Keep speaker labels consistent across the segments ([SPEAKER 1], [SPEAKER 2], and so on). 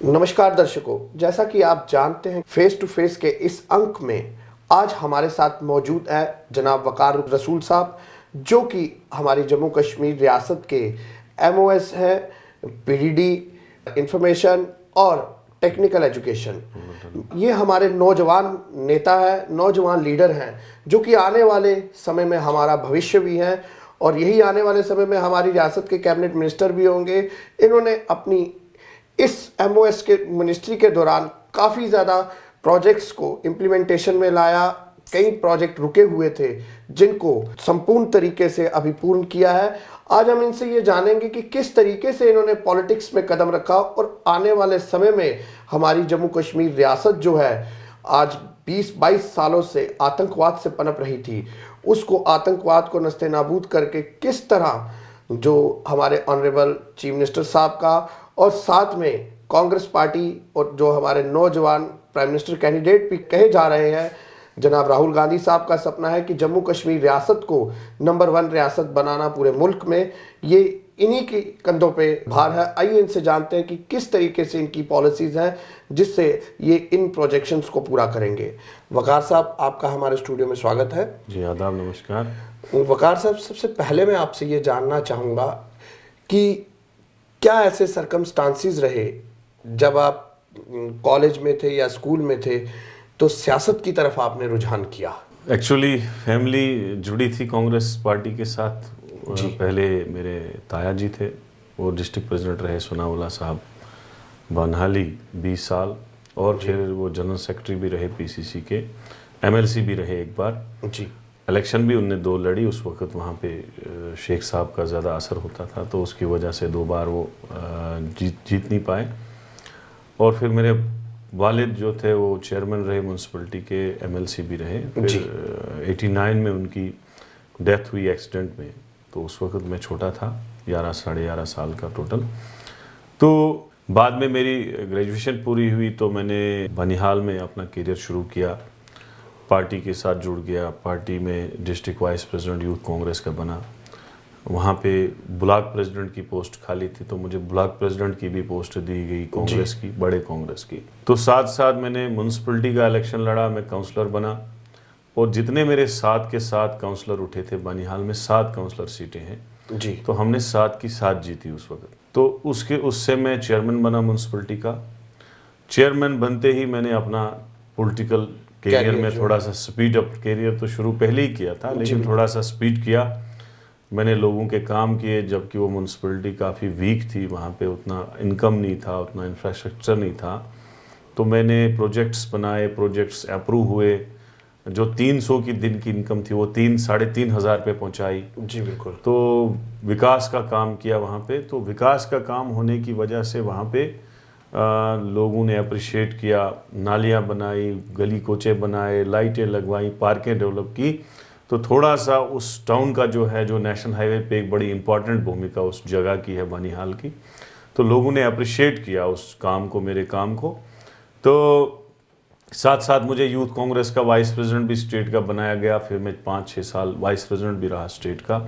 [SPEAKER 1] नमस्कार दर्शकों, जैसा कि आप जानते हैं फेस टू फेस के इस अंक में आज हमारे साथ मौजूद है जनाब वकार रसूल साहब, जो कि हमारी जम्मू कश्मीर रियासत के एमओएस हैं, पीडीडी, इंफॉर्मेशन और टेक्निकल एजुकेशन। ये हमारे नौजवान नेता है, नौजवान लीडर हैं, जो कि आने वाले समय में हमारा भविष्य भी हैं और यही आने वाले समय में हमारी रियासत के कैबिनेट मिनिस्टर भी होंगे। इन्होंने अपनी इस एमओएस के मिनिस्ट्री के दौरान काफ़ी ज़्यादा प्रोजेक्ट्स को इम्प्लीमेंटेशन में लाया। कई प्रोजेक्ट रुके हुए थे जिनको संपूर्ण तरीके से अभी पूर्ण किया है। आज हम इनसे ये जानेंगे कि किस तरीके से इन्होंने पॉलिटिक्स में कदम रखा और आने वाले समय में हमारी जम्मू कश्मीर रियासत जो है आज 20-22 सालों से आतंकवाद से पनप रही थी, उसको आतंकवाद को नस्ते नाबूद करके किस तरह जो हमारे ऑनरेबल चीफ मिनिस्टर साहब का और साथ में कांग्रेस पार्टी और जो हमारे नौजवान प्राइम मिनिस्टर कैंडिडेट भी कहे जा रहे हैं जनाब राहुल गांधी साहब का सपना है कि जम्मू कश्मीर रियासत को नंबर 1 रियासत बनाना पूरे मुल्क में, ये इन्हीं के कंधों पे भार है। आइए इनसे जानते हैं कि किस तरीके से इनकी पॉलिसीज़ हैं जिससे ये इन प्रोजेक्शंस को पूरा करेंगे। वकार साहब, आपका हमारे स्टूडियो में स्वागत है।
[SPEAKER 2] जी आदाब, नमस्कार।
[SPEAKER 1] वकार साहब, सबसे पहले मैं आपसे ये जानना चाहूँगा कि क्या ऐसे सरकमस्टांसिस रहे जब आप कॉलेज में थे या स्कूल में थे तो सियासत की तरफ आपने रुझान किया?
[SPEAKER 2] एक्चुअली फैमिली जुड़ी थी कांग्रेस पार्टी के साथ। पहले मेरे ताया जी थे, वो डिस्ट्रिक्ट प्रेसिडेंट रहे सोनावाला साहब बनहाली 20 साल, और फिर वो जनरल सेक्रेटरी भी रहे पीसीसी के, एमएलसी भी रहे एक बार जी। इलेक्शन भी उनने 2 लड़ी। उस वक्त वहाँ पे शेख साहब का ज़्यादा असर होता था, तो उसकी वजह से 2 बार वो जीत नहीं पाए। और फिर मेरे वालिद जो थे वो चेयरमैन रहे म्यूनसिपलिटी के, एमएलसी भी रहे। फिर 89 में उनकी डेथ हुई एक्सीडेंट में, तो उस वक्त मैं छोटा था, 11 साढ़े 11 साल का टोटल। तो बाद में मेरी ग्रेजुएशन पूरी हुई तो मैंने बनिहाल में अपना करियर शुरू किया, पार्टी के साथ जुड़ गया। पार्टी में district vice president youth Congress का बना। वहाँ पे ब्लॉक प्रेसिडेंट की पोस्ट खाली थी, तो मुझे ब्लॉक प्रेसिडेंट की भी पोस्ट दी गई कांग्रेस की, बड़े कांग्रेस की। तो साथ साथ मैंने म्यूनसिपलिटी का इलेक्शन लड़ा, मैं काउंसलर बना। और जितने मेरे साथ के साथ काउंसलर उठे थे, बनिहाल में 7 काउंसलर सीटें हैं जी, तो हमने 7 की 7 जीती उस वक्त। तो उससे मैं चेयरमैन बना म्यूनसिपलिटी का। चेयरमैन बनते ही मैंने अपना पॉलिटिकल कैरियर में थोड़ा सा स्पीड अप, कैरियर तो शुरू पहले ही किया था लेकिन थोड़ा सा स्पीड किया। मैंने लोगों के काम किए, जबकि वो म्यूनसिपलिटी काफ़ी वीक थी, वहाँ पे उतना इनकम नहीं था, उतना इंफ्रास्ट्रक्चर नहीं था। तो मैंने प्रोजेक्ट्स बनाए, प्रोजेक्ट्स अप्रूव हुए। जो 300 की दिन की इनकम थी वो 3-3.5 हज़ार पे पहुँचाई जी। बिल्कुल। तो विकास का काम किया वहाँ पे। तो विकास का काम होने की वजह से वहाँ पे लोगों ने अप्रिशिएट किया, नालियाँ बनाई, गली कोचे बनाए, लाइटें लगवाई, पार्कें डेवलप की। तो थोड़ा सा उस टाउन का जो है, जो नेशनल हाईवे पे एक बड़ी इंपॉर्टेंट भूमिका उस जगह की है, बनिहाल की। तो लोगों ने अप्रिशिएट किया उस काम को, मेरे काम को। तो साथ साथ मुझे यूथ कांग्रेस का वाइस प्रेसिडेंट भी स्टेट का बनाया गया। फिर मैं 5-6 साल वाइस प्रेसिडेंट भी रहा स्टेट का।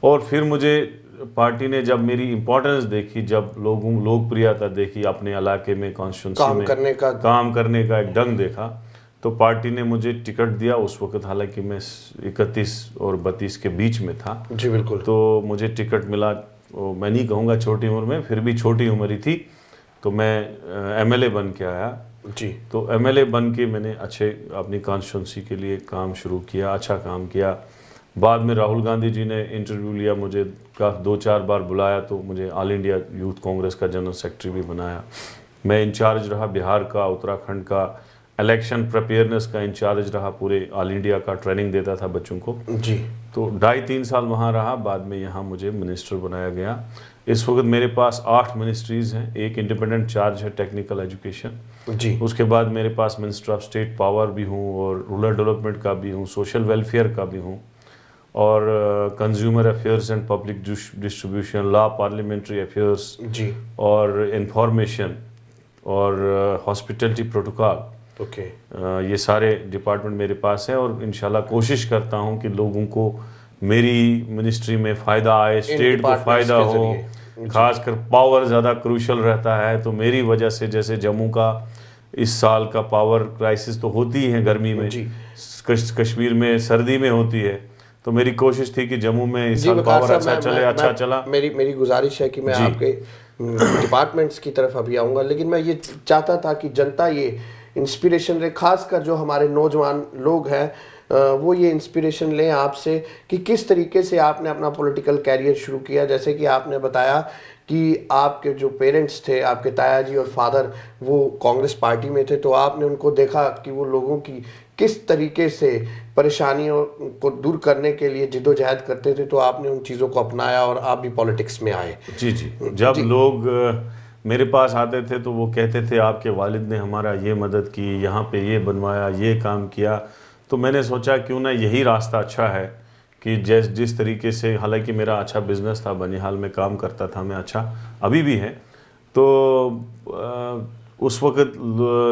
[SPEAKER 2] और फिर मुझे पार्टी ने जब मेरी इंपॉर्टेंस देखी, जब लोकप्रियता देखी, अपने इलाके में कॉन्स्टिट्यूंसी में काम करने का एक ढंग देखा, तो पार्टी ने मुझे टिकट दिया। उस वक्त हालांकि मैं 31 और 32 के बीच में था जी। बिल्कुल। तो मुझे टिकट मिला, मैं नहीं कहूँगा छोटी उम्र में, फिर भी छोटी उम्र ही थी। तो मैं एमएलए बन के आया जी। तो एमएलए बन के मैंने अच्छे अपनी कॉन्स्टिट्यूंसी के लिए काम शुरू किया, अच्छा काम किया। बाद में राहुल गांधी जी ने इंटरव्यू लिया, मुझे 2-4 बार बुलाया, तो मुझे ऑल इंडिया यूथ कांग्रेस का जनरल सेक्रेटरी भी बनाया। मैं इंचार्ज रहा बिहार का, उत्तराखंड का, इलेक्शन प्रिपेयरनेस का इंचार्ज रहा, पूरे ऑल इंडिया का ट्रेनिंग देता था बच्चों को जी। तो 2.5-3 साल वहाँ रहा। बाद में यहाँ मुझे मिनिस्टर बनाया गया। इस वक्त मेरे पास 8 मिनिस्ट्रीज़ हैं। एक इंडिपेंडेंट चार्ज है टेक्निकल एजुकेशन जी। उसके बाद मेरे पास मिनिस्टर ऑफ स्टेट पावर भी हूँ, और रूरल डेवलपमेंट का भी हूँ, सोशल वेलफेयर का भी हूँ, और consumer affairs and public distribution, law, parliamentary affairs जी, और इंफॉर्मेशन, और हॉस्पिटलिटी प्रोटोकॉल। ओके। ये सारे डिपार्टमेंट मेरे पास है, और इंशाल्लाह कोशिश करता हूँ कि लोगों को मेरी मिनिस्ट्री में फ़ायदा आए, स्टेट को फ़ायदा हो, खासकर पावर ज़्यादा क्रूशल रहता है। तो मेरी वजह से जैसे जम्मू का इस साल का पावर क्राइसिस तो होती है गर्मी में, कश्मीर में सर्दी में होती है, तो मेरी कोशिश थी कि जम्मू में इस साल पावर अच्छा चले, अच्छा चला।
[SPEAKER 1] मेरी गुजारिश है कि मैं आपके डिपार्टमेंट्स की तरफ अभी आऊँगा, लेकिन मैं ये चाहता था कि जनता ये इंस्पिरेशन ले, खासकर जो हमारे नौजवान लोग हैं वो ये इंस्पिरेशन लें आपसे कि किस तरीके से आपने अपना पॉलिटिकल कैरियर शुरू किया। जैसे कि आपने बताया कि आपके जो पेरेंट्स थे, आपके ताया जी और फादर, वो कांग्रेस पार्टी में थे, तो आपने उनको देखा कि वो लोगों की किस तरीके से परेशानियों को दूर करने के लिए जिद्दोजहद करते थे, तो आपने उन चीज़ों को अपनाया और आप भी पॉलिटिक्स में आए।
[SPEAKER 2] जी जी। जब लोग मेरे पास आते थे तो वो कहते थे आपके वालिद ने हमारा ये मदद की, यहाँ पे ये बनवाया, ये काम किया, तो मैंने सोचा क्यों ना यही रास्ता अच्छा है कि जिस तरीके से, हालांकि मेरा अच्छा बिजनेस था, बनिहाल में काम करता था मैं, अच्छा अभी भी है, तो उस वक्त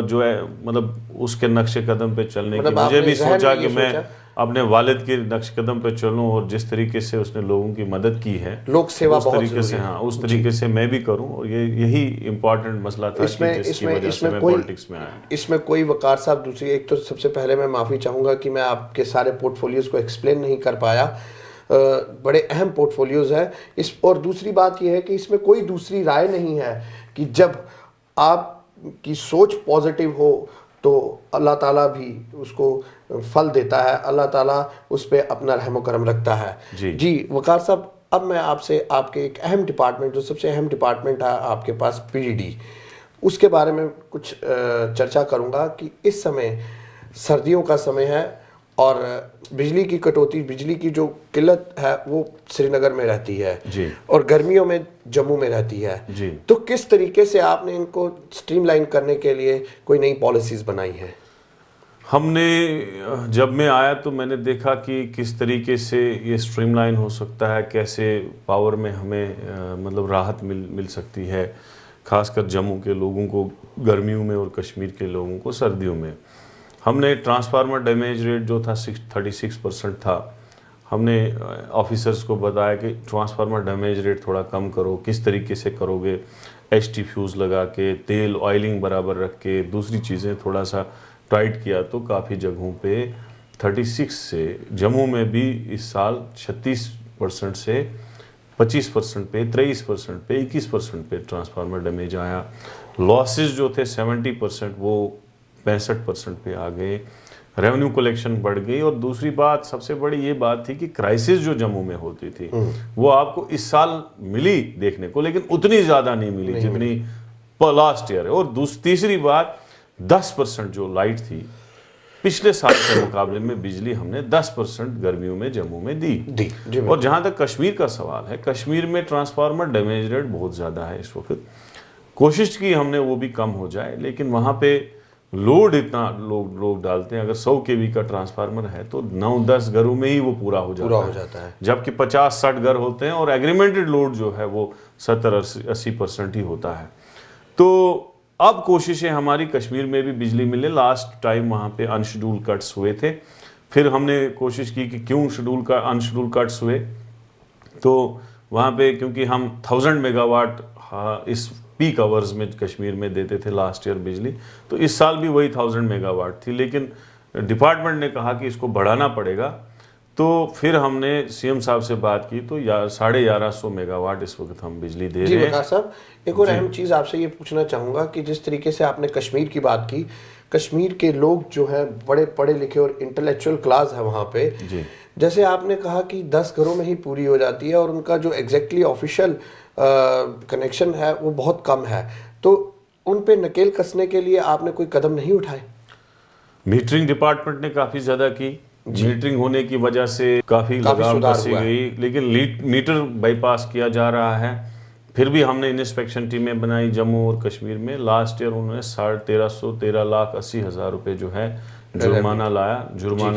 [SPEAKER 2] जो है मतलब उसके नक्शे कदम पे चलने की मुझे भी सोचा कि मैं अपने वालिद के नक्श कदम पे चलूं और जिस तरीके से उसने लोगों की मदद की है,
[SPEAKER 1] लोक सेवा
[SPEAKER 2] उस तरीके से, हाँ उस तरीके से मैं भी करूं, और यही इम्पोर्टेंट मसला था जिसकी वजह से मैं पॉलिटिक्स में आया।
[SPEAKER 1] इसमें कोई वकार साहब, दूसरी एक तो सबसे पहले मैं माफ़ी चाहूँगा कि मैं आपके सारे पोर्टफोलियोज को एक्सप्लेन नहीं कर पाया, बड़े अहम पोर्टफोलियोज है इस, और दूसरी बात यह है कि इसमें कोई दूसरी राय नहीं है कि जब आपकी सोच पॉजिटिव हो तो अल्लाह ताला भी उसको फल देता है, अल्लाह ताला उस पर अपना रहमो करम रखता है। जी वकार साहब, अब मैं आपसे आपके एक अहम डिपार्टमेंट, जो सबसे अहम डिपार्टमेंट है आपके पास, पीडीडी, उसके बारे में कुछ चर्चा करूंगा कि इस समय सर्दियों का समय है और बिजली की कटौती, बिजली की जो किल्लत है वो श्रीनगर में रहती है
[SPEAKER 2] जी,
[SPEAKER 1] और गर्मियों में जम्मू में रहती है
[SPEAKER 2] जी।
[SPEAKER 1] तो किस तरीके से आपने इनको स्ट्रीमलाइन करने के लिए कोई नई पॉलिसीज बनाई है?
[SPEAKER 2] हमने जब मैं आया तो मैंने देखा कि किस तरीके से ये स्ट्रीमलाइन हो सकता है, कैसे पावर में हमें मतलब राहत मिल सकती है, खासकर जम्मू के लोगों को गर्मियों में और कश्मीर के लोगों को सर्दियों में। हमने ट्रांसफार्मर डैमेज रेट जो था 36% था, हमने ऑफिसर्स को बताया कि ट्रांसफार्मर डैमेज रेट थोड़ा कम करो। किस तरीके से करोगे? HT फ्यूज़ लगा के, तेल ऑयलिंग बराबर रख के, दूसरी चीज़ें थोड़ा सा टाइट किया तो काफ़ी जगहों पे 36 से, जम्मू में भी इस साल 36% से 25% पे, 23% पे, 21% पे ट्रांसफार्मर डैमेज आया। लॉसेस जो थे 70% वो 65% पे आ गए। रेवेन्यू कलेक्शन बढ़ गई। और दूसरी बात, सबसे बड़ी ये बात थी कि क्राइसिस जो जम्मू में होती थी वो आपको इस साल मिली देखने को, लेकिन उतनी ज़्यादा नहीं मिली जितनी लास्ट ईयर है। और तीसरी बात, 10% जो लाइट थी पिछले साल के मुकाबले में बिजली हमने 10% गर्मियों में जम्मू में दी। और जहां तक कश्मीर का सवाल है, कश्मीर में ट्रांसफार्मर डैमेज रेट बहुत ज़्यादा है इस वक्त। कोशिश की हमने वो भी कम हो जाए, लेकिन वहाँ पे लोड इतना लोग डालते हैं। अगर 100 kV का ट्रांसफार्मर है तो 9-10 घरों में ही वो पूरा हो जाता है। जबकि 50-60 घर होते हैं और एग्रीमेंटेड लोड जो है वो 70-80% ही होता है। तो अब कोशिशें हमारी कश्मीर में भी बिजली मिले। लास्ट टाइम वहाँ पे अनशेड्यूल कट्स हुए थे, फिर हमने कोशिश की कि क्यों अनशेड्यूल कट्स हुए, तो वहाँ पे क्योंकि हम 1000 मेगावाट इस पीक आवर्स में कश्मीर में देते थे लास्ट ईयर बिजली, तो इस साल भी वही 1000 मेगावाट थी, लेकिन डिपार्टमेंट ने कहा कि इसको बढ़ाना पड़ेगा। तो फिर हमने सीएम साहब से बात की तो 1150 मेगावाट इस वक्त हम बिजली दे रहे हैं।
[SPEAKER 1] साहब, एक और अहम चीज़ आपसे ये पूछना चाहूँगा कि जिस तरीके से आपने कश्मीर की बात की, कश्मीर के लोग जो हैं बड़े पढ़े लिखे और इंटेलेक्चुअल क्लास है वहाँ पे जी। जैसे आपने कहा कि 10 घरों में ही पूरी हो जाती है और उनका जो एग्जैक्टली ऑफिशियल कनेक्शन है वो बहुत कम है, तो उन पे नकेल कसने के लिए आपने कोई कदम नहीं उठाए?
[SPEAKER 2] मीटरिंग डिपार्टमेंट ने काफ़ी ज़्यादा की। मीटरिंग होने की वजह से काफ़ी लगाम कसी गई, लेकिन मीटर बाईपास किया जा रहा है। फिर भी हमने इंस्पेक्शन टीमें बनाई जम्मू और कश्मीर में। लास्ट ईयर उन्होंने 13,80,000 रुपये जो है जुर्माना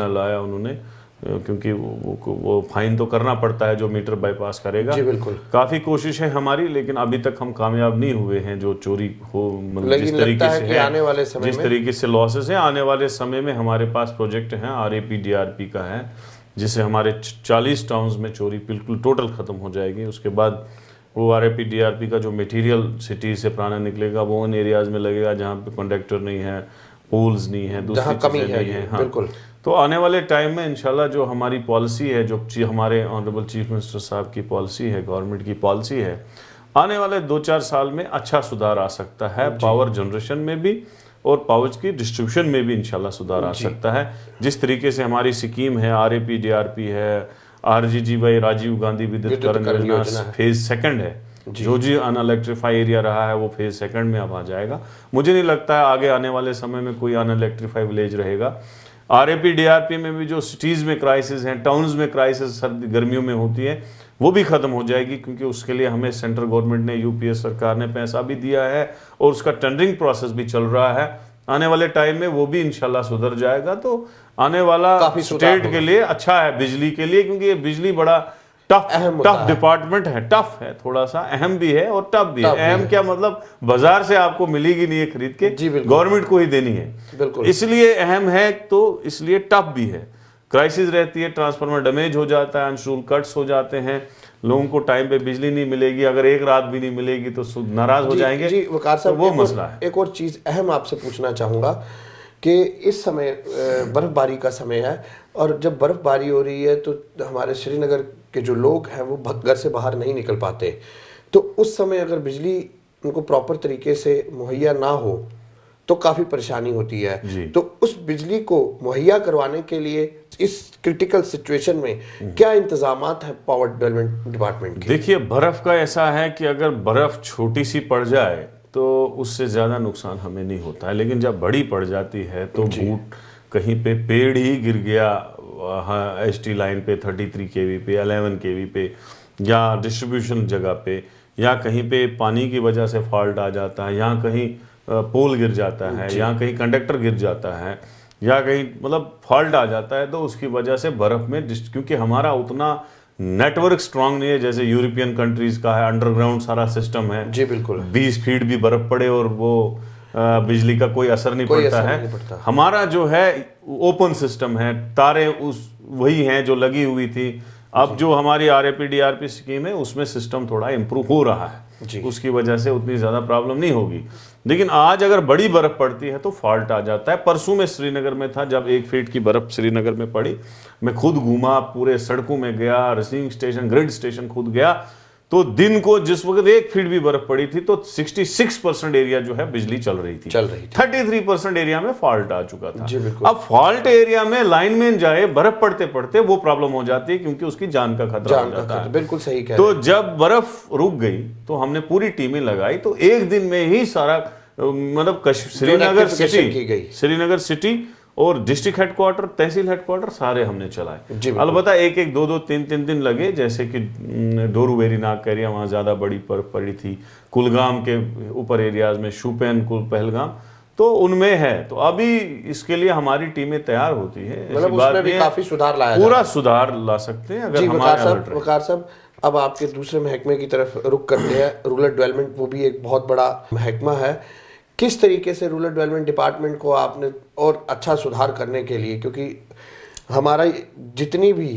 [SPEAKER 2] लाया उन्होंने, क्योंकि वो फाइन तो करना पड़ता है जो मीटर बाईपास करेगा। जी बिल्कुल। काफ़ी कोशिश है हमारी, लेकिन अभी तक हम कामयाब नहीं हुए हैं। जो चोरी हो, जिस तरीके से है, आने वाले समय जिस तरीके से लॉसेस हैं, आने वाले समय में हमारे पास प्रोजेक्ट हैं RAP DRP का है, जिससे हमारे 40 टाउन्स में चोरी बिल्कुल टोटल ख़त्म हो जाएगी। उसके बाद वो आरएपी डीआरपी का जो मटेरियल सिटी से पुराना निकलेगा वो उन एरियाज में लगेगा जहाँ पे कंडक्टर नहीं है, पोल्स नहीं है, दूसरी चीजें नहीं है। हाँ,
[SPEAKER 1] बिल्कुल।
[SPEAKER 2] तो आने वाले टाइम में इंशाल्लाह जो हमारी पॉलिसी है, जो हमारे ऑनरेबल चीफ मिनिस्टर साहब की पॉलिसी है, गवर्नमेंट की पॉलिसी है, आने वाले 2-4 साल में अच्छा सुधार आ सकता है। पावर जनरेशन में भी और पावर की डिस्ट्रीब्यूशन में भी इंशाल्लाह सुधार आ सकता है। जिस तरीके से हमारी स्कीम है, आरएपी डीआरपी है, आरजीजीवाई राजीव गांधी विद्युतीकरण योजना फेज सेकंड है, जो जी अनइलेक्ट्रीफाई एरिया रहा है वो फेज सेकंड में अब आ जाएगा। मुझे नहीं लगता है आगे आने वाले समय में कोई अनइलेक्ट्रीफाई विलेज रहेगा। आरएपी डीआरपी में भी जो सिटीज में क्राइसिस हैं, टाउन्स में क्राइसिस सर्दी गर्मियों में होती है, वो भी खत्म हो जाएगी, क्योंकि उसके लिए हमें सेंट्रल गवर्नमेंट ने, यूपीए सरकार ने पैसा भी दिया है और उसका टेंडरिंग प्रोसेस भी चल रहा है। आने वाले टाइम में वो भी इंशाल्लाह सुधर जाएगा। तो आने वाला स्टेट के लिए अच्छा है, बिजली के लिए, क्योंकि ये बिजली बड़ा टफ डिपार्टमेंट है, टफ है, थोड़ा सा अहम भी है और टफ भी है। अहम क्या मतलब, बाजार से आपको मिलेगी नहीं है खरीद के, गवर्नमेंट को ही देनी है, इसलिए अहम है, तो इसलिए टफ भी है। क्राइसिस रहती है, ट्रांसफार्मर डैमेज हो जाता है, अनशूल कट्स हो जाते हैं, लोगों को टाइम पे बिजली नहीं मिलेगी, अगर एक रात भी नहीं मिलेगी तो नाराज हो जाएंगे।
[SPEAKER 1] जी वकार साहब,
[SPEAKER 2] तो वो मसला है।
[SPEAKER 1] एक और चीज अहम आपसे पूछना चाहूंगा कि इस समय बर्फबारी का समय है, और जब बर्फबारी हो रही है तो हमारे श्रीनगर के जो लोग हैं वो घर से बाहर नहीं निकल पाते, तो उस समय अगर बिजली उनको प्रॉपर तरीके से मुहैया ना हो तो काफी परेशानी होती है। तो उस बिजली को मुहैया करवाने के लिए इस क्रिटिकल सिचुएशन में क्या इंतजामात है पावर डेवलपमेंट डिपार्टमेंट के?
[SPEAKER 2] देखिए, बर्फ का ऐसा है कि अगर बर्फ छोटी सी पड़ जाए तो उससे ज्यादा नुकसान हमें नहीं होता है, लेकिन जब बड़ी पड़ जाती है तो बूट कहीं पे पेड़ ही गिर गया, एसटी लाइन पे 33 केवी पे, 11 केवी पे, या डिस्ट्रीब्यूशन जगह पे, या कहीं पे पानी की वजह से फॉल्ट आ जाता है, या कहीं पोल गिर जाता है, या कहीं कंडक्टर गिर जाता है, या कहीं मतलब फॉल्ट आ जाता है, तो उसकी वजह से बर्फ में, क्योंकि हमारा उतना नेटवर्क स्ट्रांग नहीं है जैसे यूरोपियन कंट्रीज का है, अंडरग्राउंड सारा सिस्टम है।
[SPEAKER 1] जी बिल्कुल।
[SPEAKER 2] 20 फीट भी बर्फ पड़े और वो बिजली का कोई असर नहीं पड़ता है। हमारा जो है ओपन सिस्टम है, तारे उस वही हैं जो लगी हुई थी। अब जो हमारी आरएपी डीआरपी स्कीम है उसमें सिस्टम थोड़ा इम्प्रूव हो रहा है, उसकी वजह से उतनी ज्यादा प्रॉब्लम नहीं होगी। लेकिन आज अगर बड़ी बर्फ पड़ती है तो फॉल्ट आ जाता है। परसों में श्रीनगर में था, जब 1 फीट की बर्फ श्रीनगर में पड़ी, मैं खुद घूमा, पूरे सड़कों में गया, रिसीविंग स्टेशन, ग्रिड स्टेशन खुद गया, तो दिन को जिस वक्त 1 फीट भी बर्फ पड़ी थी तो 66% एरिया जो है बिजली चल रही थी। 33% एरिया में फॉल्ट आ चुका था। अब फॉल्ट एरिया में लाइनमैन जाए, बर्फ पड़ते पड़ते वो प्रॉब्लम हो जाती है, क्योंकि उसकी जान का खतरा हो जाता है।
[SPEAKER 1] बिल्कुल सही कह
[SPEAKER 2] तो जब बर्फ रुक गई तो हमने पूरी टीमें लगाई, तो एक दिन में ही सारा मतलब श्रीनगर सिटी और डिस्ट्रिक्ट हेडक्वार्टर, तहसील हेडक्वार्टर सारे हमने चलाए। अलबत्ता 1-1, 2-2, 3-3 दिन लगे, जैसे कि डोरू वेरीनाग एरिया वहाँ ज़्यादा बड़ी बर्फ पड़ी थी, कुलगाम के ऊपर एरियाज में, शुपेन, पहलगाम, तो उनमें है। तो अभी इसके लिए हमारी टीमें तैयार होती है,
[SPEAKER 1] मतलब उसमें भी काफी सुधार लाया,
[SPEAKER 2] पूरा सुधार ला सकते हैं अगर हमारे।
[SPEAKER 1] वकार साहब, अब आपके दूसरे महकमे की तरफ रुख करते हैं, रूरल डेवलपमेंट, वो भी एक बहुत बड़ा महकमा है। किस तरीके से रूरल डेवलपमेंट डिपार्टमेंट को आपने और अच्छा सुधार करने के लिए, क्योंकि हमारा जितनी भी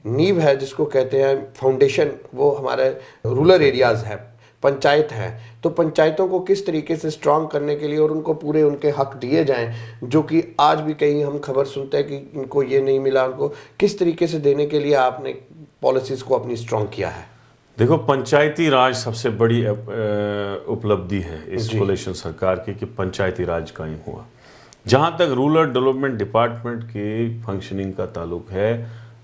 [SPEAKER 1] नींव है, जिसको कहते हैं फाउंडेशन, वो हमारे रूरल एरियाज है, पंचायत है, तो पंचायतों को किस तरीके से स्ट्रांग करने के लिए और उनको पूरे उनके हक दिए जाएं, जो कि आज भी कहीं हम खबर सुनते हैं कि इनको ये नहीं मिला, उनको किस तरीके से देने के लिए आपने पॉलिसीज को अपनी स्ट्रांग किया है?
[SPEAKER 2] देखो, पंचायती राज सबसे बड़ी उपलब्धि है इस कोalition सरकार की, कि पंचायती राज कायम हुआ। जहां तक रूरल डेवलपमेंट डिपार्टमेंट की फंक्शनिंग का ताल्लुक है,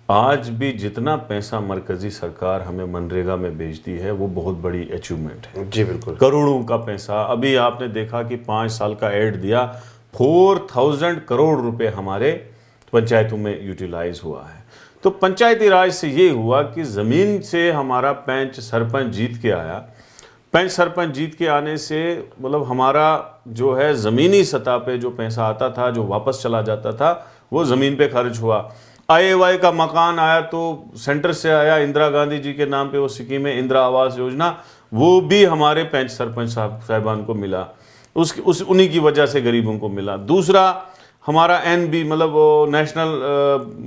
[SPEAKER 2] आज भी जितना पैसा मरकजी सरकार हमें मनरेगा में भेजती है वो बहुत बड़ी अचीवमेंट है।
[SPEAKER 1] जी बिल्कुल,
[SPEAKER 2] करोड़ों का पैसा। अभी आपने देखा कि 5 साल का एड दिया, 4000 करोड़ रुपए हमारे पंचायतों में यूटिलाइज हुआ है। तो पंचायती राज से ये हुआ कि ज़मीन से हमारा पंच सरपंच जीत के आया। पंच सरपंच जीत के आने से मतलब हमारा जो है ज़मीनी सतह पे जो पैसा आता था, जो वापस चला जाता था, वो ज़मीन पे खर्च हुआ। IAY का मकान आया तो सेंटर से आया, इंदिरा गांधी जी के नाम पे वो स्कीम है, इंदिरा आवास योजना, वो भी हमारे पंच सरपंच साहिबान को मिला, उन्हीं की वजह से गरीबों को मिला। दूसरा, हमारा NB मतलब वो नेशनल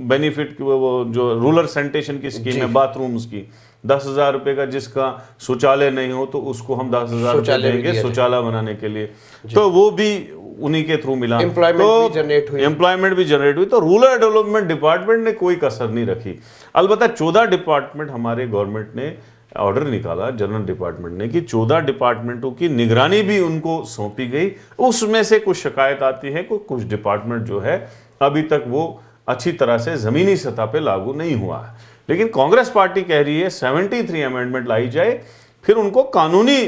[SPEAKER 2] बेनिफिट, वो जो रूरल सैनिटेशन की स्कीम है, बाथरूम्स की, 10,000 रुपए का, जिसका शौचालय नहीं हो तो उसको हम 10,000 रुपए देंगे शौचालय बनाने के लिए, तो वो भी उन्हीं के थ्रू मिला।
[SPEAKER 1] एम्प्लॉयमेंट
[SPEAKER 2] भी जनरेट हुई। तो रूरल डेवलपमेंट डिपार्टमेंट ने कोई कसर नहीं रखी। अलबत्ता 14 डिपार्टमेंट हमारे गवर्नमेंट ने ऑर्डर निकाला, जनरल डिपार्टमेंट ने, कि 14 डिपार्टमेंटों की निगरानी भी उनको सौंपी गई। उसमें से कुछ शिकायत आती है कि कुछ डिपार्टमेंट जो है अभी तक वो अच्छी तरह से जमीनी सतह पे लागू नहीं हुआ है। लेकिन कांग्रेस पार्टी कह रही है 73 अमेंडमेंट लाई जाए, फिर उनको कानूनी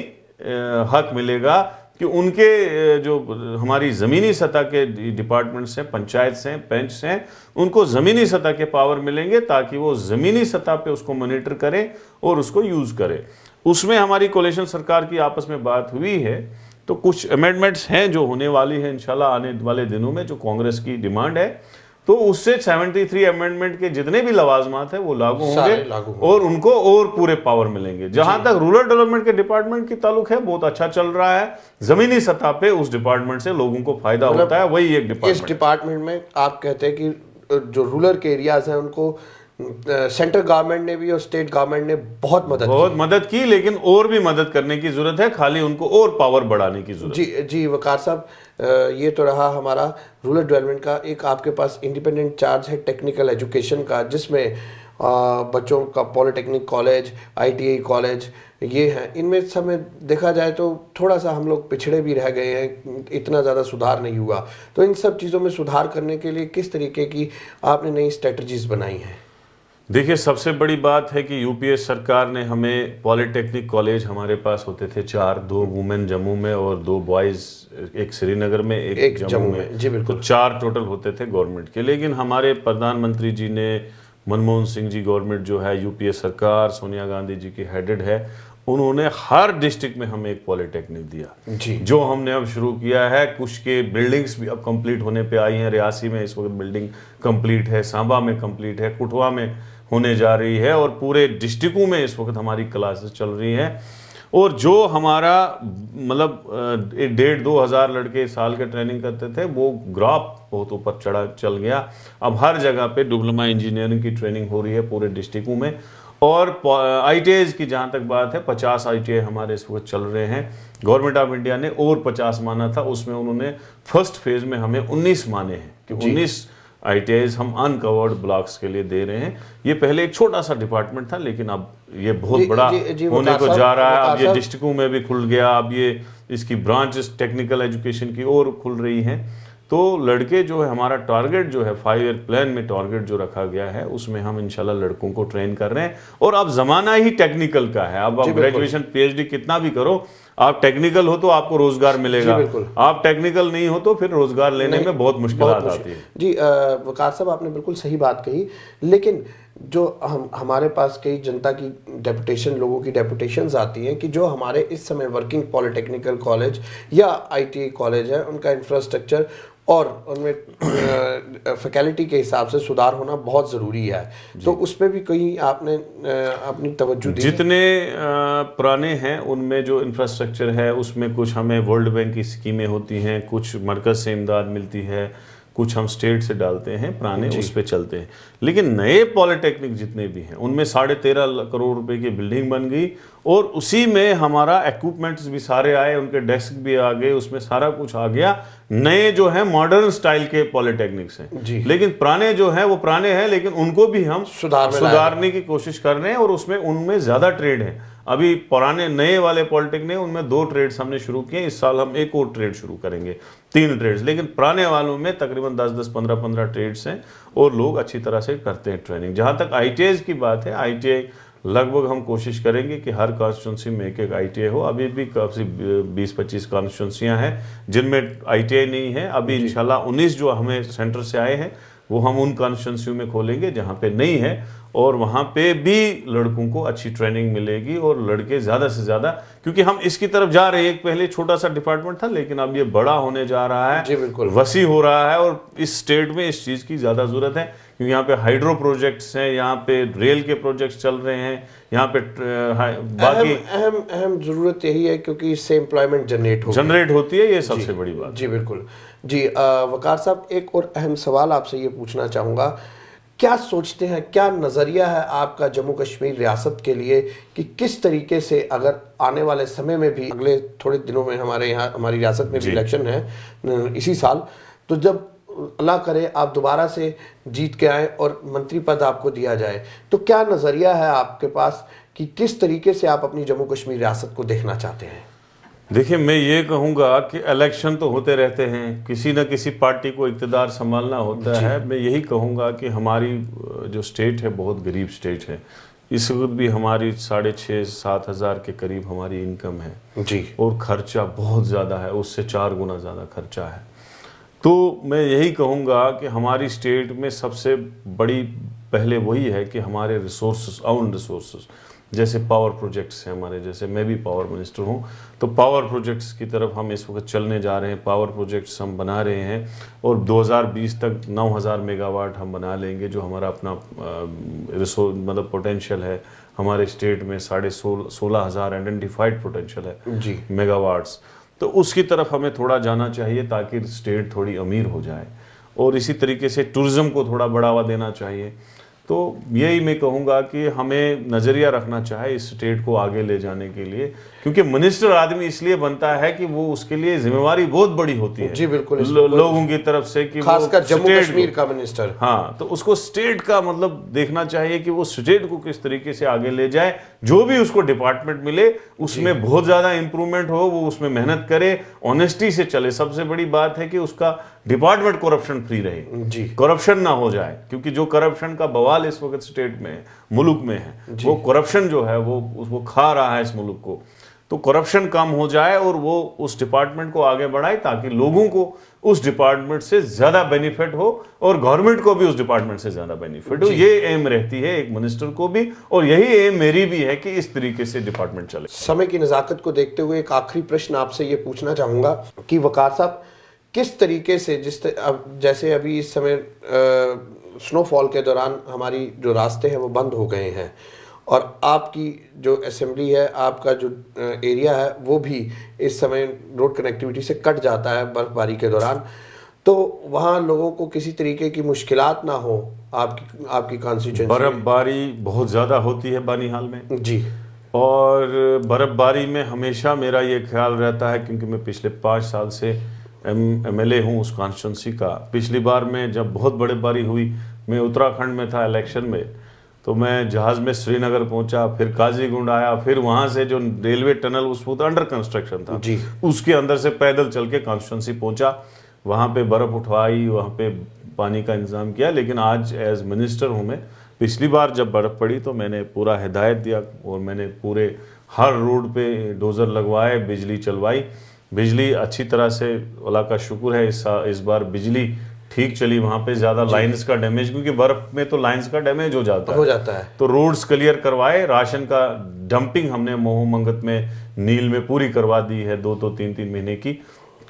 [SPEAKER 2] हक मिलेगा कि उनके जो हमारी ज़मीनी सतह के डिपार्टमेंट्स हैं, पंचायत हैं, पंच हैं, उनको ज़मीनी सतह के पावर मिलेंगे ताकि वो ज़मीनी सतह पे उसको मॉनिटर करें और उसको यूज़ करें। उसमें हमारी कोalition सरकार की आपस में बात हुई है, तो कुछ अमेंडमेंट्स हैं जो होने वाली हैं इंशाल्लाह आने वाले दिनों में, जो कांग्रेस की डिमांड है, तो उससे 73 अमेंडमेंट के जितने भी लवाजमात हैं वो लागू होंगे और उनको और पूरे पावर मिलेंगे। जहां तक रूरल डेवलपमेंट के डिपार्टमेंट की ताल्लुक है, बहुत अच्छा चल रहा है। जमीनी सतह पे उस डिपार्टमेंट से लोगों को फायदा होता है, वही एक डिपार्टमेंट।
[SPEAKER 1] इस डिपार्टमेंट में आप कहते हैं कि जो रूरल के एरियाज हैं उनको सेंट्रल गवर्नमेंट ने भी और स्टेट गवर्नमेंट ने बहुत मदद की,
[SPEAKER 2] लेकिन और भी मदद करने की जरूरत है, खाली उनको और पावर बढ़ाने की जरूरत है।
[SPEAKER 1] जी वकार साहब, ये तो रहा हमारा रूरल डेवलपमेंट का। एक आपके पास इंडिपेंडेंट चार्ज है टेक्निकल एजुकेशन का, जिसमें बच्चों का पॉलिटेक्निक कॉलेज, ITI कॉलेज ये हैं। इनमें समय देखा जाए तो थोड़ा सा हम लोग पिछड़े भी रह गए हैं, इतना ज़्यादा सुधार नहीं हुआ। तो इन सब चीज़ों में सुधार करने के लिए किस तरीके की आपने नई स्ट्रेटजीज बनाई हैं?
[SPEAKER 2] देखिए, सबसे बड़ी बात है कि यूपीए सरकार ने हमें पॉलिटेक्निक कॉलेज, हमारे पास होते थे 4, 2 वुमेन जम्मू में और 2 बॉयज़, एक श्रीनगर में, एक जम्मू में,
[SPEAKER 1] जी बिल्कुल,
[SPEAKER 2] तो 4 टोटल होते थे गवर्नमेंट के। लेकिन हमारे प्रधानमंत्री जी ने, मनमोहन सिंह जी गवर्नमेंट जो है, यूपीए सरकार सोनिया गांधी जी की हेडेड है, उन्होंने हर डिस्ट्रिक्ट में हमें एक पॉलिटेक्निक दिया
[SPEAKER 1] जी,
[SPEAKER 2] जो हमने अब शुरू किया है। कुछ के बिल्डिंग्स भी अब कंप्लीट होने पे आई हैं। रियासी में इस वक्त बिल्डिंग कंप्लीट है, सांबा में कंप्लीट है, कुठवा में होने जा रही है और पूरे डिस्ट्रिक्टों में इस वक्त हमारी क्लासेस चल रही हैं। और जो हमारा मतलब 1,500-2 हज़ार लड़के साल के ट्रेनिंग करते थे, वो ग्राफ बहुत ऊपर चल गया। अब हर जगह पे डिप्लोमा इंजीनियरिंग की ट्रेनिंग हो रही है पूरे डिस्ट्रिक्टों में। और ITIs की जहाँ तक बात है, 50 ITI हमारे इस वक्त चल रहे हैं। गवर्नमेंट ऑफ इंडिया ने और 50 माना था, उसमें उन्होंने फर्स्ट फेज में हमें 19 माने हैं कि 19 ITIs हम अनकवर्ड ब्लॉक्स के लिए दे रहे हैं। ये पहले एक छोटा सा डिपार्टमेंट था, लेकिन अब ये बहुत बड़ा होने को जा रहा है। अब ये डिस्ट्रिक्टों में भी खुल गया, अब ये इसकी ब्रांचेस टेक्निकल एजुकेशन की और खुल रही हैं। तो लड़के जो है, हमारा टारगेट जो है 5 ईयर प्लान में टारगेट जो रखा गया है, उसमें हम इंशाल्लाह लड़कों को ट्रेन कर रहे हैं। और अब जमाना ही टेक्निकल का है। अब आप ग्रेजुएशन PhD कितना भी करो, आप टेक्निकल हो तो आपको रोजगार मिलेगा, आप टेक्निकल नहीं हो तो फिर रोजगार लेने में बहुत मुश्किलात आती है।
[SPEAKER 1] जी वकार साहब, आपने बिल्कुल सही बात कही। लेकिन जो हमारे पास कई जनता की डेपुटेशन, लोगों की डेपुटेशंस आती हैं कि जो हमारे इस समय वर्किंग पॉलिटेक्निकल कॉलेज या ITI कॉलेज है, उनका इंफ्रास्ट्रक्चर और उनमें फैकल्टी के हिसाब से सुधार होना बहुत ज़रूरी है। तो उस पर भी कहीं आपने अपनी तवज्जो दी?
[SPEAKER 2] जितने पुराने हैं उनमें जो इंफ्रास्ट्रक्चर है, उसमें कुछ हमें वर्ल्ड बैंक की स्कीमें होती हैं, कुछ मरकज़ से इमदाद मिलती है, कुछ हम स्टेट से डालते हैं, पुराने उस पे चलते हैं। लेकिन नए पॉलिटेक्निक जितने भी हैं, उनमें 13.5 करोड़ रुपए की बिल्डिंग बन गई और उसी में हमारा इक्विपमेंट्स भी सारे आए, उनके डेस्क भी आ गए, उसमें सारा कुछ आ गया। नए जो है मॉडर्न स्टाइल के पॉलिटेक्निक्स हैं, लेकिन पुराने जो हैं वो पुराने हैं, लेकिन उनको भी हम सुधारने की कोशिश कर रहे हैं। और उसमें उनमें ज़्यादा ट्रेड है। अभी पुराने नए वाले पॉलिटेक्निक उनमें 2 ट्रेड्स हमने शुरू किए, इस साल हम एक और ट्रेड शुरू करेंगे, 3 ट्रेड्स। लेकिन पुराने वालों में तकरीबन 10-10, 15-15 ट्रेड्स हैं और लोग अच्छी तरह से करते हैं ट्रेनिंग। जहाँ तक ITIs की बात है, ITI लगभग हम कोशिश करेंगे कि हर कॉन्स्टिट्यूंसी में एक ITI हो। अभी भी काफ़ी 20-25 कॉन्स्टिट्यूंसियाँ हैं जिनमें ITI नहीं है। अभी इंशाल्लाह 19 जो हमें सेंटर से आए हैं वो हम उन कॉन्स्टिट्यूंसियों में खोलेंगे जहाँ पे नहीं है, और वहाँ पे भी लड़कों को अच्छी ट्रेनिंग मिलेगी और लड़के ज़्यादा से ज़्यादा, क्योंकि हम इसकी तरफ जा रहे हैं। एक पहले छोटा सा डिपार्टमेंट था, लेकिन अब ये बड़ा होने जा रहा है, वसी हो रहा है। और इस स्टेट में इस चीज़ की ज़्यादा ज़रूरत है, क्योंकि यहाँ पे हाइड्रो प्रोजेक्ट्स हैं, यहाँ पे रेल के प्रोजेक्ट्स चल रहे हैं, यहाँ पे बाकी
[SPEAKER 1] अहम ज़रूरत यही है, क्योंकि इससे एम्प्लॉयमेंट जनरेट
[SPEAKER 2] होती है। ये सबसे बड़ी बात।
[SPEAKER 1] जी बिल्कुल। जी वकार साहब, एक और अहम सवाल आपसे ये पूछना चाहूँगा क्या सोचते हैं, क्या नज़रिया है आपका जम्मू कश्मीर रियासत के लिए कि किस तरीके से अगर आने वाले समय में भी, अगले थोड़े दिनों में हमारे यहाँ हमारी रियासत में भी इलेक्शन है इसी साल, तो जब अल्लाह करे आप दोबारा से जीत के आए और मंत्री पद आपको दिया जाए, तो क्या नज़रिया है आपके पास कि किस तरीके से आप अपनी जम्मू कश्मीर रियासत को देखना चाहते हैं?
[SPEAKER 2] देखिए, मैं ये कहूँगा कि इलेक्शन तो होते रहते हैं, किसी न किसी पार्टी को इक़्तिदार संभालना होता है। मैं यही कहूँगा कि हमारी जो स्टेट है बहुत गरीब स्टेट है। इस वक्त भी हमारी 6,500-7 हज़ार के करीब हमारी इनकम है
[SPEAKER 1] जी,
[SPEAKER 2] और खर्चा बहुत ज़्यादा है, उससे 4 गुना ज़्यादा खर्चा है। तो मैं यही कहूँगा कि हमारी स्टेट में सबसे बड़ी पहले वही है कि हमारे रिसोर्सेज, ओन रिसोर्सेज, जैसे पावर प्रोजेक्ट्स हैं हमारे, जैसे मैं भी पावर मिनिस्टर हूँ, तो पावर प्रोजेक्ट्स की तरफ हम इस वक्त चलने जा रहे हैं। पावर प्रोजेक्ट्स हम बना रहे हैं और 2020 तक 9,000 मेगावाट हम बना लेंगे, जो हमारा अपना रिसोर्स मतलब पोटेंशियल है। हमारे स्टेट में 16,500 आइडेंटिफाइड पोटेंशियल है
[SPEAKER 1] जी
[SPEAKER 2] मेगावाट्स। तो उसकी तरफ हमें थोड़ा जाना चाहिए ताकि स्टेट थोड़ी अमीर हो जाए, और इसी तरीके से टूरिज़्म को थोड़ा बढ़ावा देना चाहिए। तो यही मैं कहूँगा कि हमें नज़रिया रखना चाहिए इस स्टेट को आगे ले जाने के लिए, क्योंकि मिनिस्टर आदमी इसलिए बनता है कि वो उसके लिए जिम्मेवारी बहुत बड़ी होती है
[SPEAKER 1] जी, बिल्कुल
[SPEAKER 2] लोगों की तरफ से, कि
[SPEAKER 1] खासकर जम्मू कश्मीर का मिनिस्टर।
[SPEAKER 2] हाँ, तो उसको स्टेट का मतलब देखना चाहिए कि वो स्टेट को किस तरीके से आगे ले जाए। जो भी उसको डिपार्टमेंट मिले उसमें बहुत ज़्यादा इंप्रूवमेंट हो, वो उसमें मेहनत करे, ऑनेस्टी से चले। सबसे बड़ी बात है कि उसका डिपार्टमेंट करप्शन फ्री रहे
[SPEAKER 1] जी,
[SPEAKER 2] करप्शन ना हो जाए, क्योंकि जो करप्शन का बवाल इस वक्त स्टेट में मुल्क में है, वो करप्शन जो है वो खा रहा है इस मुल्क को। तो करप्शन कम हो जाए और वो उस डिपार्टमेंट को आगे बढ़ाए ताकि लोगों को उस डिपार्टमेंट से ज्यादा बेनिफिट हो और गवर्नमेंट को भी उस डिपार्टमेंट से ज्यादा बेनिफिट हो। ये एम रहती है एक मिनिस्टर को भी, और यही एम मेरी भी है कि इस तरीके से डिपार्टमेंट चले।
[SPEAKER 1] समय की नज़ाकत को देखते हुए एक आखिरी प्रश्न आपसे ये पूछना चाहूँगा कि वकार साहब, किस तरीके से जैसे अभी इस समय स्नोफॉल के दौरान हमारी जो रास्ते हैं वो बंद हो गए हैं, और आपकी जो असेंबली है, आपका जो एरिया है, वो भी इस समय रोड कनेक्टिविटी से कट जाता है बर्फबारी के दौरान, तो वहाँ लोगों को किसी तरीके की मुश्किलात ना हो आपकी कॉन्स्टिट्यूएंसी?
[SPEAKER 2] बर्फबारी बहुत ज़्यादा होती है बानीहाल में
[SPEAKER 1] जी,
[SPEAKER 2] और बर्फबारी में हमेशा मेरा ये ख्याल रहता है, क्योंकि मैं पिछले 5 साल से MLA हूँ उस कॉन्स्टिट्यूंसी का। पिछली बार में जब बहुत बर्फबारी हुई, मैं उत्तराखंड में था इलेक्शन में, तो मैं जहाज़ में श्रीनगर पहुंचा, फिर काजीगुंड आया, फिर वहाँ से जो रेलवे टनल उस वक्त अंडर कंस्ट्रक्शन था
[SPEAKER 1] जी,
[SPEAKER 2] उसके अंदर से पैदल चल के कॉन्स्टिट्यूंसी पहुंचा, वहाँ पे बर्फ़ उठवाई, वहाँ पे पानी का इंतज़ाम किया। लेकिन आज एज मिनिस्टर हूँ मैं, पिछली बार जब बर्फ़ पड़ी तो मैंने पूरा हिदायत दिया और मैंने पूरे हर रोड पे डोज़र लगवाए, बिजली चलवाई। बिजली अच्छी तरह से, अल्लाह का शुक्र है, इस बार बिजली ठीक चली। वहाँ पे ज़्यादा लाइंस का डैमेज, क्योंकि बर्फ़ में तो लाइंस का डैमेज हो जाता है, तो रोड्स क्लियर करवाए। राशन का डंपिंग हमने मोह मंगत में, नील में पूरी करवा दी है 2-3 महीने की,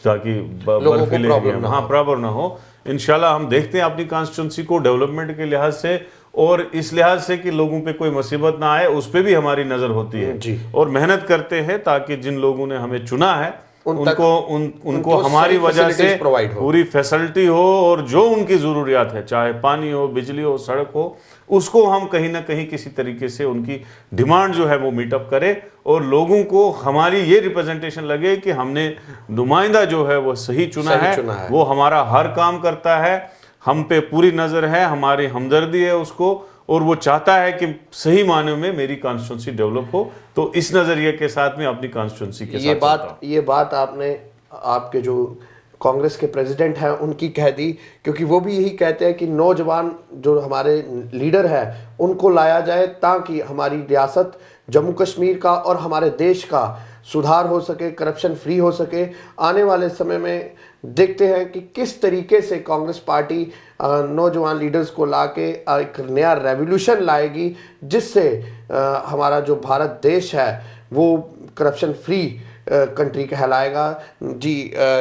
[SPEAKER 2] ताकि बर्फीले हाँ प्रॉब्लम ना हो। इंशाल्लाह हम देखते हैं अपनी कॉन्स्टिट्यूंसी को डेवलपमेंट के लिहाज से और इस लिहाज से कि लोगों पे कोई मुसीबत ना आए, उस पर भी हमारी नज़र होती है और मेहनत करते हैं ताकि जिन लोगों ने हमें चुना है उनको हमारी वजह से पूरी फैसिलिटी हो, और जो उनकी ज़रूरियात है, चाहे पानी हो, बिजली हो, सड़क हो, उसको हम कहीं ना कहीं किसी तरीके से उनकी डिमांड जो है वो मीटअप करें, और लोगों को हमारी ये रिप्रेजेंटेशन लगे कि हमने नुमाइंदा जो है वो सही चुना है, वो हमारा हर काम करता है, हम पे पूरी नज़र है, हमारी हमदर्दी है उसको, और वो चाहता है कि सही मायने में मेरी कॉन्स्टिट्यूंसी डेवलप हो। तो इस नज़रिए के साथ में अपनी कॉन्स्टिट्यूंसी के साथ
[SPEAKER 1] ये बात आपने आपके जो कांग्रेस के प्रेसिडेंट हैं उनकी कह दी, क्योंकि वो भी यही कहते हैं कि नौजवान जो हमारे लीडर हैं उनको लाया जाए ताकि हमारी रियासत जम्मू कश्मीर का और हमारे देश का सुधार हो सके, करप्शन फ्री हो सके। आने वाले समय में देखते हैं कि किस तरीके से कांग्रेस पार्टी नौजवान लीडर्स को लाके एक नया रेवोल्यूशन लाएगी, जिससे हमारा जो भारत देश है वो करप्शन फ्री कंट्री कहलाएगा। जी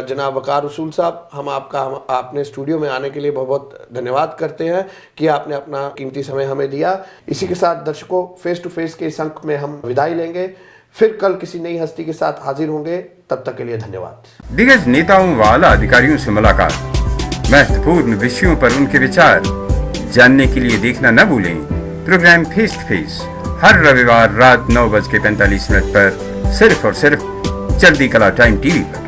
[SPEAKER 1] जनाब वकार रसूल साहब, हम आपने स्टूडियो में आने के लिए बहुत बहुत धन्यवाद करते हैं कि आपने अपना कीमती समय हमें दिया। इसी के साथ दर्शकों, फेस टू फेस के इस अंक में हम विदाई लेंगे, फिर कल किसी नई हस्ती के साथ हाजिर होंगे। तब तक के लिए धन्यवाद।
[SPEAKER 3] दिग्गज नेताओं व आला अधिकारियों से मुलाकात, महत्वपूर्ण विषयों पर उनके विचार, जानने के लिए देखना न भूलें programme face to face her रविवार रात 9:45 पर सिर्फ और सिर्फ चढ़ती कला टाइम टीवी पर।